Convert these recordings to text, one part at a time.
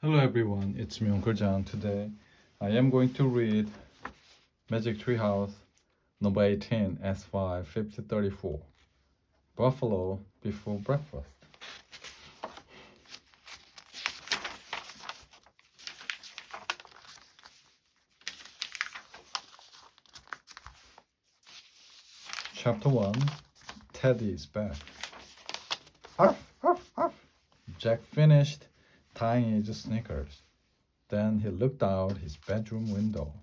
Hello everyone, it's me Uncle John. Today I am going to read Magic Tree House number 18 S5 5034 Buffalo Before Breakfast. Chapter 1 Teddy is back. Arf, arf, arf. Jack finished tying his sneakers. Then he looked out his bedroom window.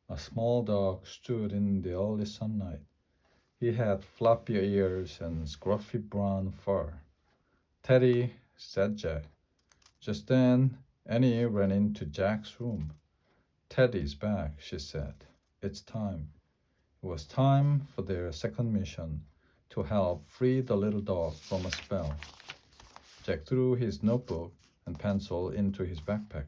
A small dog stood in the early sunlight. He had floppy ears and scruffy brown fur. Teddy, said Jack. Just then, Annie ran into Jack's room. Teddy's back, she said. It's time. It was time for their second mission to help free the little dog from a spell. Jack threw his notebook and pencil into his backpack.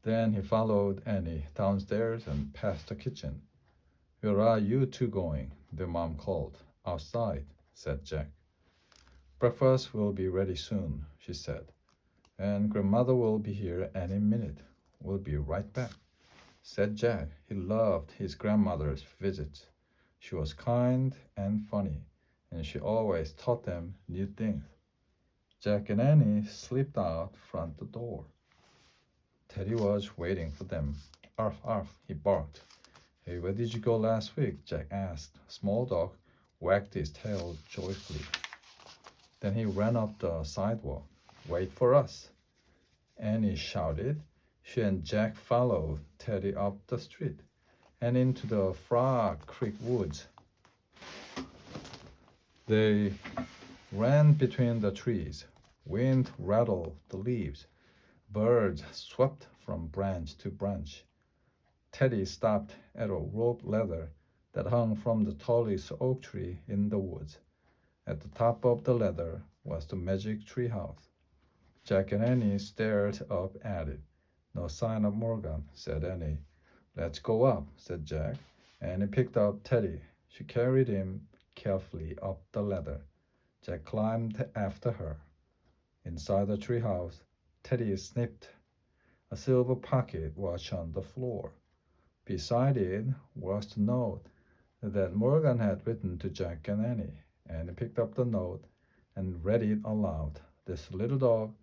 Then he followed Annie downstairs and past the kitchen. Where are you two going? Their mom called. Outside, said Jack. Breakfast will be ready soon, she said. And grandmother will be here any minute. We'll be right back, said Jack. He loved his grandmother's visits. She was kind and funny, and she always taught them new things. Jack and Annie slipped out front the door. Teddy was waiting for them. Arf, arf, he barked. Hey, where did you go last week? Jack asked. Small dog wagged his tail joyfully. Then he ran up the sidewalk. Wait for us, Annie shouted. She and Jack followed Teddy up the street and into the Frog Creek woods. They ran between the trees. Wind rattled the leaves. Birds swept from branch to branch. Teddy stopped at a rope ladder that hung from the tallest oak tree in the woods. At the top of the ladder was the magic tree house. Jack and Annie stared up at it. No sign of Morgan, said Annie. Let's go up, said Jack. Annie picked up Teddy. She carried him carefully up the ladder. Jack climbed after her. Inside the treehouse, Teddy snipped a silver pocket watch on the floor. Beside it was the note that Morgan had written to Jack and Annie. Annie picked up the note and read it aloud. This little dog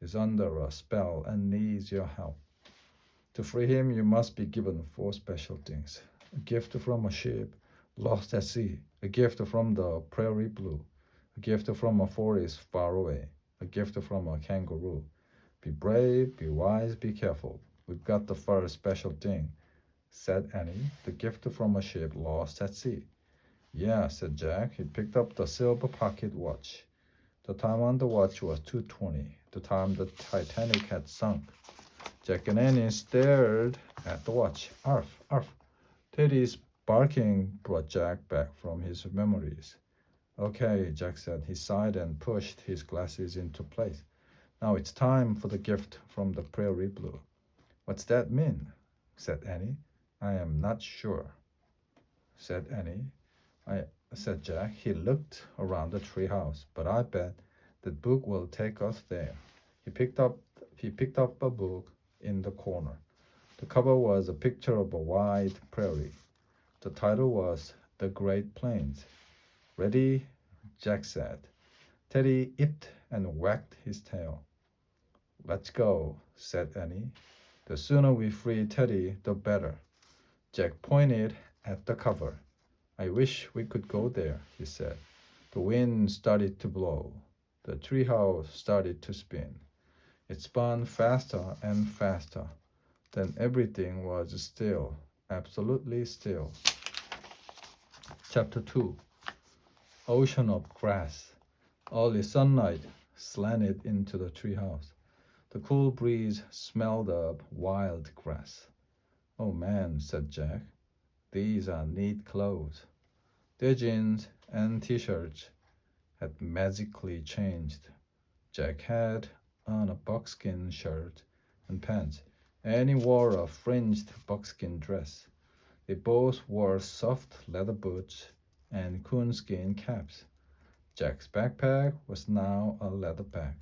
is under a spell and needs your help. To free him, you must be given 4 special things. A gift from a ship lost at sea, a gift from the prairie blue, a gift from a forest far away, a gift from a kangaroo. Be brave, be wise, be careful. We've got the first special thing, said Annie, the gift from a ship lost at sea. Yeah, said Jack. He picked up the silver pocket watch. The time on the watch was 2:20, the time the Titanic had sunk. Jack and Annie stared at the watch. Arf, arf. Teddy's barking brought Jack back from his memories. Okay, Jack said. He sighed and pushed his glasses into place. Now it's time for the gift from the prairie blue. What's that mean? Said Annie. I am not sure, said Annie. Said Jack. He looked around the treehouse, but I bet that book will take us there. He picked up a book in the corner. The cover was a picture of a wide prairie. The title was The Great Plains. Ready? Jack said. Teddy yipped and wagged his tail. Let's go, said Annie. The sooner we free Teddy, the better. Jack pointed at the cover. I wish we could go there, he said. The wind started to blow. The treehouse started to spin. It spun faster and faster. Then everything was still, absolutely still. Chapter 2 Ocean of Grass. Early sunlight slanted into the treehouse. The cool breeze smelled of wild grass. Oh man, said Jack. These are neat clothes. Their jeans and t-shirts had magically changed. Jack had on a buckskin shirt and pants, and he wore a fringed buckskin dress. They both wore soft leather boots and coonskin caps. Jack's backpack was now a leather bag.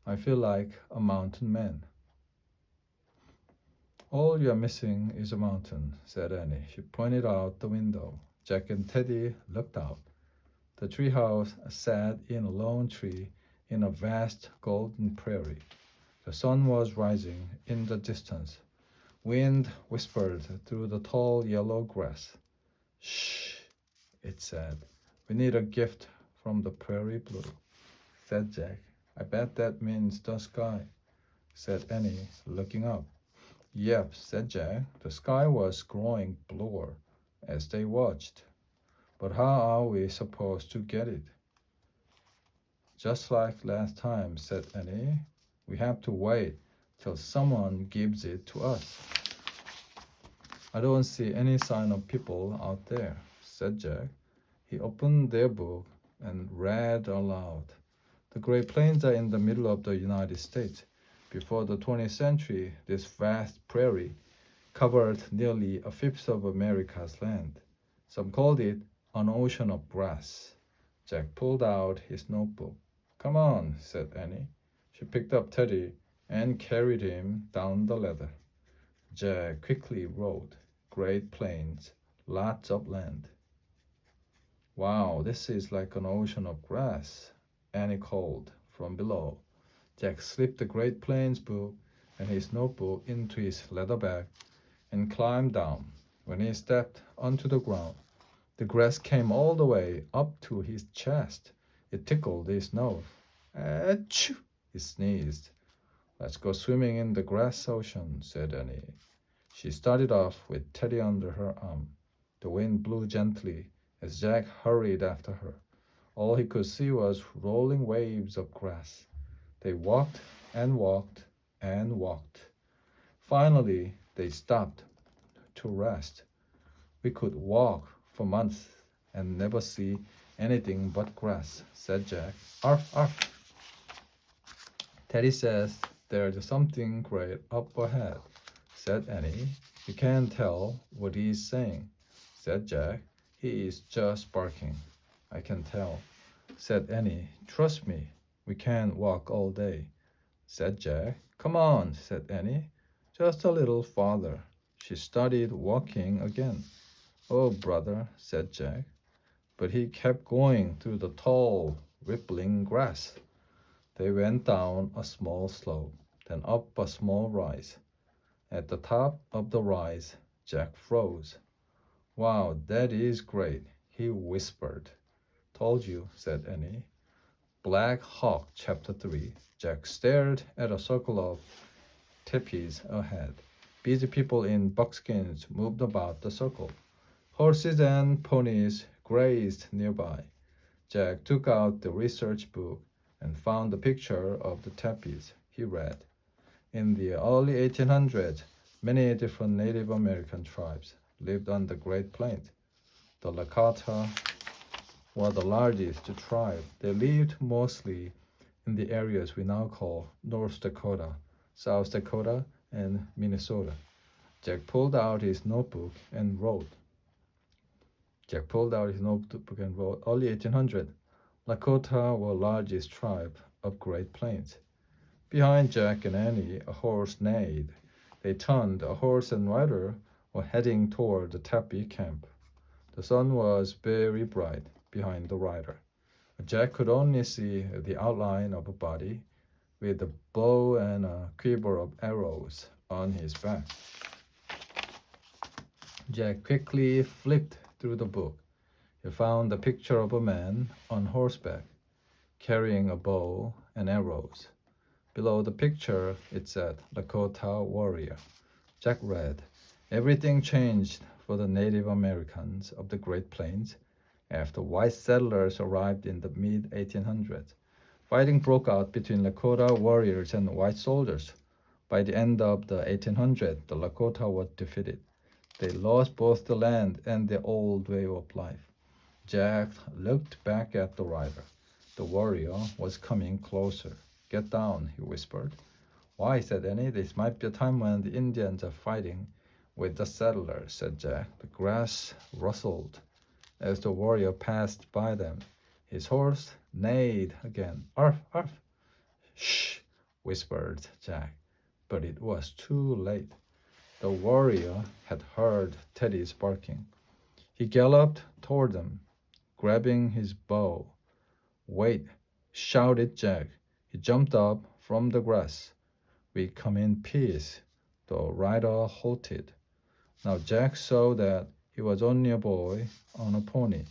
I feel like a mountain man. All you're missing is a mountain, said Annie. She pointed out the window. Jack and Teddy looked out. The treehouse sat in a lone tree in a vast golden prairie. The sun was rising in the distance. Wind whispered through the tall yellow grass. Shh, it said. We need a gift from the prairie blue, said Jack. I bet that means the sky, said Annie, looking up. Yep, said Jack. The sky was growing bluer as they watched. But how are we supposed to get it? Just like last time, said Annie. We have to wait till someone gives it to us. I don't see any sign of people out there, said Jack. He opened their book and read aloud. The Great Plains are in the middle of the United States. Before the 20th century, this vast prairie covered nearly a fifth of America's land. Some called it an ocean of grass. Jack pulled out his notebook. Come on, said Annie. She picked up Teddy and carried him down the ladder. Jack quickly wrote, Great Plains, lots of land. Wow, this is like an ocean of grass, Annie called from below. Jack slipped the Great Plains book and his notebook into his leather bag and climbed down. When he stepped onto the ground, the grass came all the way up to his chest. It tickled his nose. Achoo! He sneezed. Let's go swimming in the grass ocean, said Annie. She started off with Teddy under her arm. The wind blew gently as Jack hurried after her. All he could see was rolling waves of grass. They walked and walked and walked. Finally, they stopped to rest. We could walk for months and never see anything but grass, said Jack. Arf, arf. Teddy says there's something great up ahead, said Annie. You can't tell what he's saying, said Jack. He is just barking. I can tell, said Annie. Trust me, we can't walk all day, said Jack. Come on, said Annie. Just a little farther. She started walking again. Oh, brother, said Jack. But he kept going through the tall, rippling grass. They went down a small slope, then up a small rise. At the top of the rise, Jack froze. Wow, that is great, he whispered. Told you, said Annie. Black Hawk, Chapter 3. Jack stared at a circle of teepees ahead. Busy people in buckskins moved about the circle. Horses and ponies grazed nearby. Jack took out the research book and found a picture of the teepees. He read, in the early 1800s, many different Native American tribes lived on the Great Plains. The Lakota were the largest tribe. They lived mostly in the areas we now call North Dakota, South Dakota, and Minnesota. Jack pulled out his notebook and wrote, early 1800, Lakota were largest tribe of Great Plains. Behind Jack and Annie, a horse neighed. They turned. A horse and rider were heading toward the teepee camp. The sun was very bright behind the rider. Jack could only see the outline of a body with a bow and a quiver of arrows on his back. Jack quickly flipped through the book. He found a picture of a man on horseback, carrying a bow and arrows. Below the picture, it said, Lakota warrior. Jack read, everything changed for the Native Americans of the Great Plains after white settlers arrived in the mid-1800s. Fighting broke out between Lakota warriors and white soldiers. By the end of the 1800s, the Lakota were defeated. They lost both the land and their old way of life. Jack looked back at the rider. The warrior was coming closer. Get down, he whispered. Why, said Annie, this might be a time when the Indians are fighting with the settlers, said Jack. The grass rustled as the warrior passed by them. His horse neighed again. Arf, arf. Shh, whispered Jack. But it was too late. The warrior had heard Teddy's barking. He galloped toward them, grabbing his bow. Wait, shouted Jack. He jumped up from the grass. We come in peace. The rider halted. Now Jack saw that he was only a boy on a pony.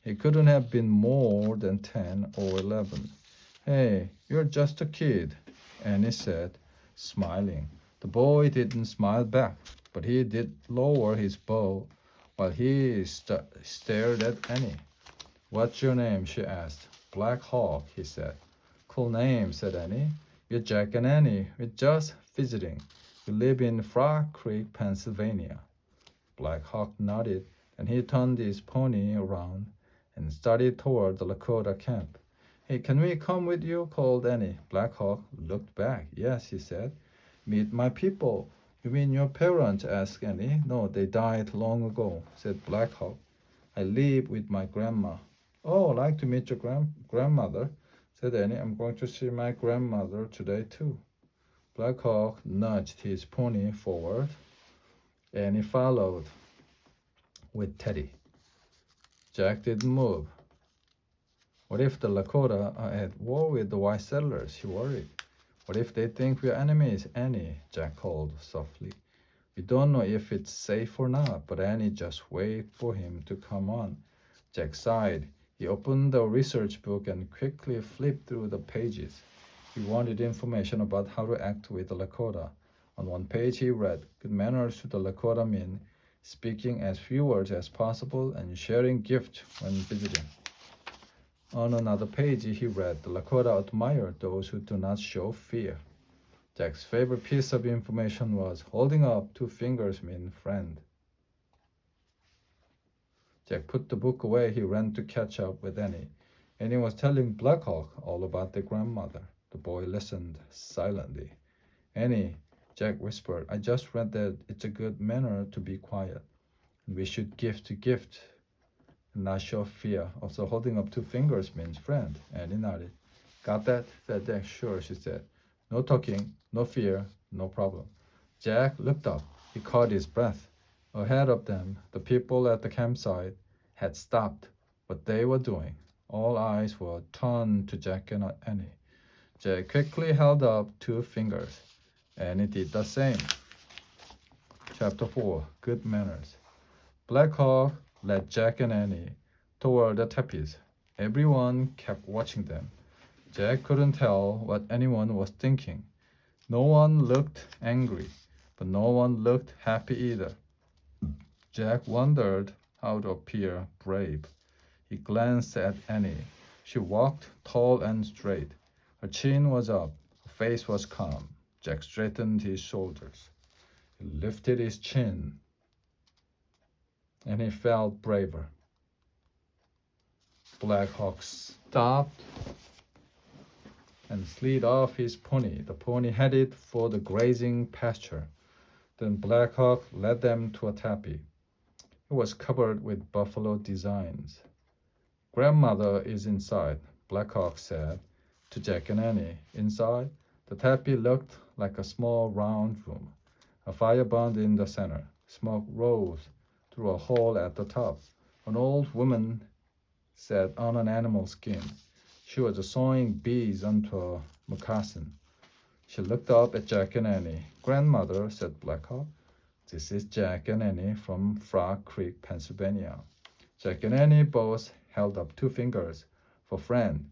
He couldn't have been more than 10 or 11. Hey, you're just a kid, Annie said, smiling. The boy didn't smile back, but he did lower his bow while he stared at Annie. What's your name? She asked. Black Hawk, he said. Cool name, said Annie. We're Jack and Annie. We're just visiting. We live in Frog Creek, Pennsylvania. Black Hawk nodded, and he turned his pony around and started toward the Lakota camp. Hey, can we come with you? Called Annie. Black Hawk looked back. Yes, he said. Meet my people. You mean your parents? Asked Annie. No, they died long ago, said Black Hawk. I live with my grandma. Oh, I'd like to meet your grandmother, said Annie. I'm going to see my grandmother today, too. Black Hawk nudged his pony forward, and he followed with Teddy. Jack didn't move. What if the Lakota are at war with the white settlers? He worried. What if they think we're enemies? Annie, Jack called softly. We don't know if it's safe or not, but Annie just waited for him to come on. Jack sighed. He opened the research book and quickly flipped through the pages. He wanted information about how to act with the Lakota. On one page he read, good manners to the Lakota mean speaking as few words as possible and sharing gifts when visiting. On another page he read, the Lakota admire those who do not show fear. Jack's favorite piece of information was holding up 2 fingers mean friend. Jack put the book away. He ran to catch up with Annie. Annie was telling Black Hawk all about their grandmother. The boy listened silently. Annie, Jack whispered, I just read that it's a good manner to be quiet. And we should give to gift and not show fear. Also, holding up 2 fingers means friend. Annie nodded. Got that? Said Jack. Sure, she said. No talking, no fear, no problem. Jack looked up. He caught his breath. Ahead of them, the people at the campsite had stopped what they were doing. All eyes were turned to Jack and Annie. Jack quickly held up 2 fingers. Annie did the same. Chapter 4. Good Manners. Black Hawk led Jack and Annie toward the tepees. Everyone kept watching them. Jack couldn't tell what anyone was thinking. No one looked angry, but no one looked happy either. Jack wondered how to appear brave. He glanced at Annie. She walked tall and straight. Her chin was up. Her face was calm. Jack straightened his shoulders. He lifted his chin, and he felt braver. Black Hawk stopped and slid off his pony. The pony headed for the grazing pasture. Then Black Hawk led them to a teepee. It was covered with buffalo designs. Grandmother is inside, Black Hawk said to Jack and Annie. Inside, the teepee looked like a small round room. A fire burned in the center. Smoke rose through a hole at the top. An old woman sat on an animal skin. She was sewing beads onto a moccasin. She looked up at Jack and Annie. Grandmother, said Black Hawk, this is Jack and Annie from Frog Creek, Pennsylvania. Jack and Annie both held up 2 fingers for friend.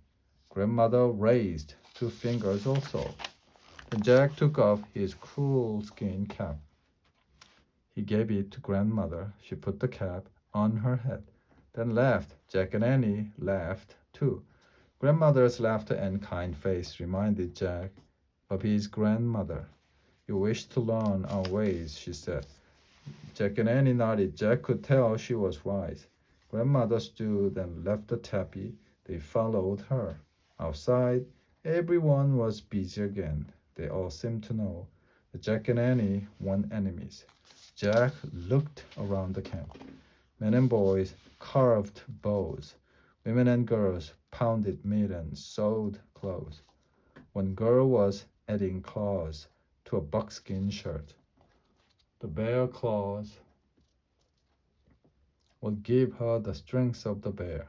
Grandmother raised 2 fingers also. Then Jack took off his cool skin cap. He gave it to grandmother. She put the cap on her head, then laughed. Jack and Annie laughed too. Grandmother's laughter and kind face reminded Jack of his grandmother. You wish to learn our ways, she said. Jack and Annie nodded. Jack could tell she was wise. Grandmother stood and left the teepee. They followed her. Outside, everyone was busy again. They all seemed to know that Jack and Annie weren't enemies. Jack looked around the camp. Men and boys carved bows. Women and girls pounded meat and sewed clothes. One girl was adding claws to a buckskin shirt. The bear claws will give her the strength of the bear,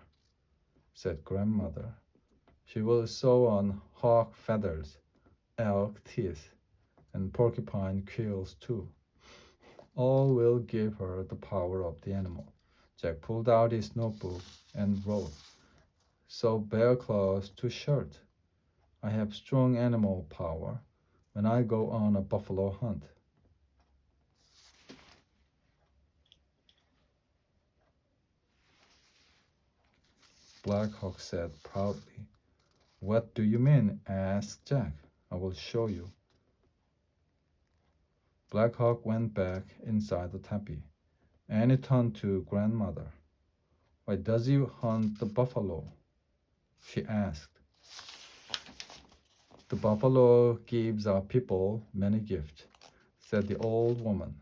said grandmother. She will sew on hawk feathers, elk teeth, and porcupine quills too. All will give her the power of the animal. Jack pulled out his notebook and wrote, "Sew bear claws to shirt. I have strong animal power when I go on a buffalo hunt." Black Hawk said proudly. "What do you mean?" asked Jack. "I will show you." Black Hawk went back inside the teepee. Annie turned to grandmother. "Why does he hunt the buffalo?" she asked. "The buffalo gives our people many gifts," said the old woman.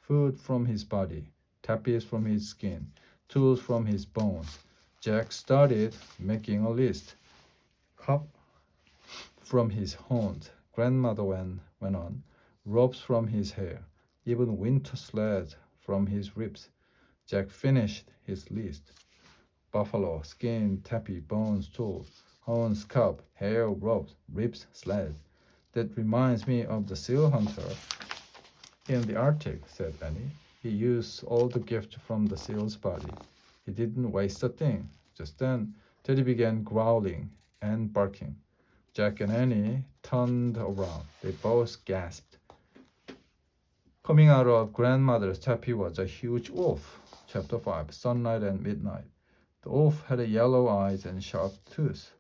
"Food from his body, tappies from his skin, tools from his bones." Jack started making a list. "Cup from his horns," grandmother went on. "Ropes from his hair, even winter sleds from his ribs." Jack finished his list. Buffalo, skin, tappy, bones, tools, horns, cup, hair, ropes, ribs, sleds. "That reminds me of the seal hunter in the Arctic," said Annie. "He used all the gift from the seal's body. He didn't waste a thing." Just then, Teddy began growling and barking. Jack and Annie turned around. They both gasped. Coming out of grandmother's teepee was a huge wolf. Chapter 5, Sunlight and Midnight. The wolf had yellow eyes and sharp teeth.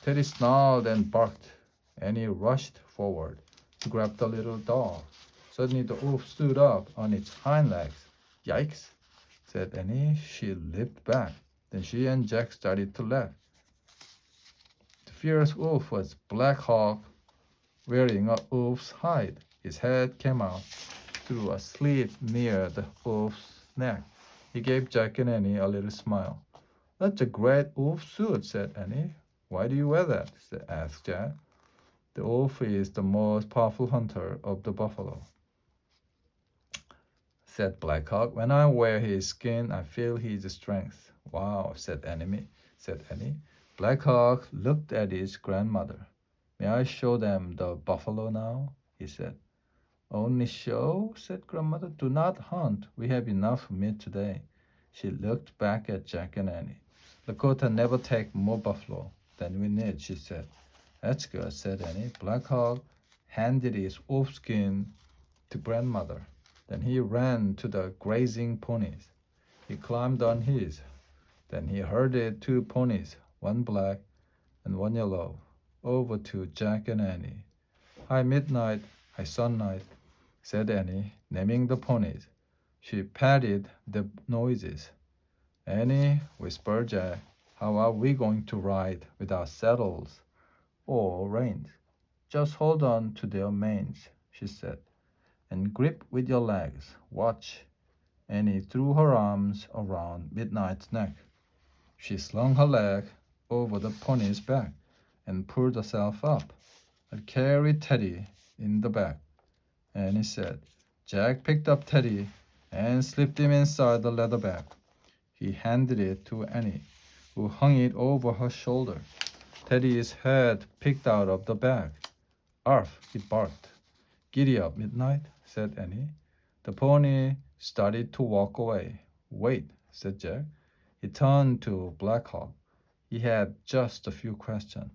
Teddy snarled and barked. Annie rushed forward to grab the little dog. Suddenly the wolf stood up on its hind legs. "Yikes," said Annie. She leaped back. Then she and Jack started to laugh. The fierce wolf was Black Hawk, wearing a wolf's hide. His head came out through a slit near the wolf's neck. He gave Jack and Annie a little smile. "That's a great wolf suit," said Annie. "Why do you wear that?" asked Jack. "The wolf is the most powerful hunter of the buffalo," said Black Hawk. "When I wear his skin, I feel his strength." "Wow," said Annie. Black Hawk looked at his grandmother. "May I show them the buffalo now?" he said. "Only show?" said grandmother. "Do not hunt. We have enough meat today." She looked back at Jack and Annie. "Lakota never take more buffalo than we need," she said. "That's good," said Annie. Black Hawk handed his wolf skin to grandmother. Then he ran to the grazing ponies. He climbed on his. Then he herded 2 ponies, one black and one yellow, over to Jack and Annie. "High midnight, high sunlight," said Annie, naming the ponies. She patted the noises. "Annie," whispered Jack, "how are we going to ride without saddles or reins?" "Just hold on to their manes," she said, "and grip with your legs. Watch." Annie threw her arms around Midnight's neck. She slung her leg over the pony's back and pulled herself up. "I'll carry Teddy in the back," Annie said. Jack picked up Teddy and slipped him inside the leather bag. He handed it to Annie, who hung it over her shoulder. Teddy's head peeked out of the bag. "Arf!" he barked. "Giddy up, Midnight," said Annie. The pony started to walk away. "Wait," said Jack. He turned to Black Hawk. He had just a few questions.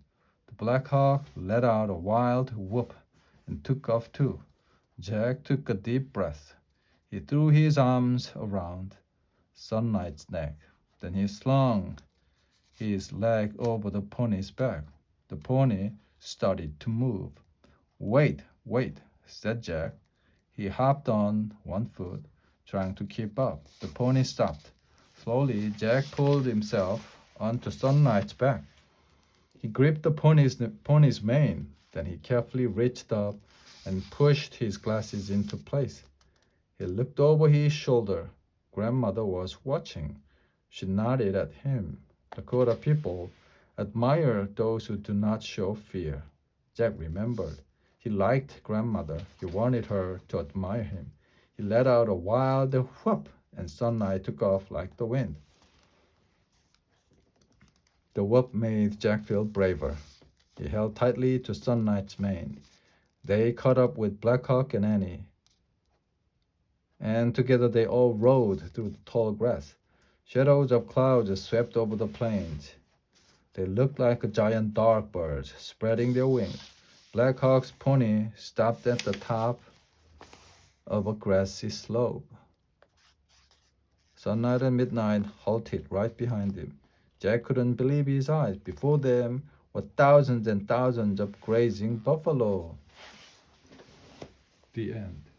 The Black Hawk let out a wild whoop and took off too. Jack took a deep breath. He threw his arms around Sunlight's neck. Then he slung his leg over the pony's back. The pony started to move. "Wait, wait," said Jack. He hopped on one foot, trying to keep up. The pony stopped. Slowly, Jack pulled himself onto Sunlight's back. He gripped the pony's mane. Then he carefully reached up and pushed his glasses into place. He looked over his shoulder. Grandmother was watching. She nodded at him. Dakota people Admire those who do not show fear. Jack remembered. He liked grandmother. He wanted her to admire him. He let out a wild whoop, and Sunlight took off like the wind. The whoop made Jack feel braver. He held tightly to Sunlight's mane. They caught up with Black Hawk and Annie, and together they all rode through the tall grass. Shadows of clouds swept over the plains. They looked like giant dark birds spreading their wings. Black Hawk's pony stopped at the top of a grassy slope. Sunlight and Midnight halted right behind him. Jack couldn't believe his eyes. Before them were thousands and thousands of grazing buffalo. The end.